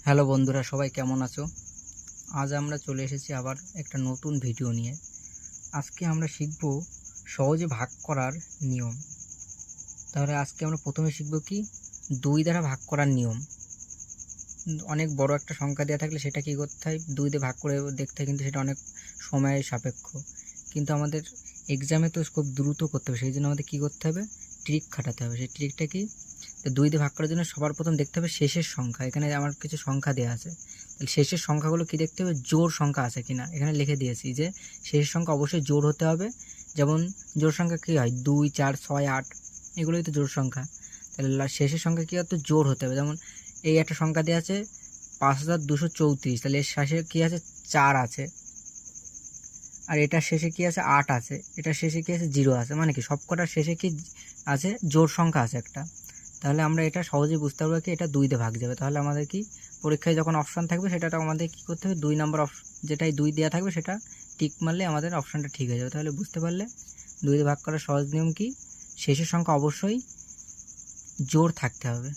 Hello বন্ধুরা, সবাই কেমন আছো? আজ আমরা চলে এসেছি আবার একটা নতুন ভিডিও নিয়ে। আজকে আমরা শিখব সহজে ভাগ করার নিয়ম। তাহলে আজকে আমরা প্রথমে শিখব কি 2 দ্বারা ভাগ করার নিয়ম। অনেক বড় একটা সংখ্যা দেওয়া থাকলে সেটা কী করতে হয়, 2 দিয়ে ভাগ করে দেখতে হয়, কিন্তু সেটা অনেক সময়ের সাপেক্ষ। কিন্তু আমাদের এক্সামে তো খুব দ্রুত করতে হবে, সেই জন্য আমাদের কী করতে হবে, ট্রিক খাটাতে হবে। সেই ট্রিকটা কি, তো 2 দিয়ে ভাগ করার জন্য সবার প্রথম দেখতে হবে শেষের সংখ্যা। এখানে আমার কিছু সংখ্যা দেওয়া আছে, তাহলে শেষের সংখ্যাগুলো কি দেখতে হবে, জোড় সংখ্যা আছে কিনা। এখানে লিখে দিয়েছি যে শেষের সংখ্যা অবশ্যই জোড় হতে হবে। যেমন জোড় সংখ্যা কী হয়, 2, 4, 6, 8, এগুলোই তো জোড় সংখ্যা। তাহলে শেষের সংখ্যা কী হতে, জোড় হতে হবে। যেমন এই একটা সংখ্যা দেওয়া আছে 5234, তাহলে এর শেষে কী আছে, 4 আছে। আর এটার শেষে কি আছে, 8 আছে। এটার শেষে কি আছে, 0 আছে। মানে কি সবকটার শেষে কি আছে, জোড় সংখ্যা আছে একটা। তাহলে আমরা এটা সহজেই বুঝতে পারবো কি এটা 2 দিয়ে ভাগ যাবে। তাহলে আমাদের কি পরীক্ষায় যখন অপশান থাকবে সেটা আমাদের কী করতে হবে, 2 নম্বর যেটাই 2 দেওয়া থাকবে সেটা টিক মারলে আমাদের অপশানটা ঠিক হয়ে যাবে। তাহলে বুঝতে পারলে 2 দিয়ে ভাগ করার সহজ নিয়ম কি, শেষের সংখ্যা অবশ্যই জোড় থাকতে হবে।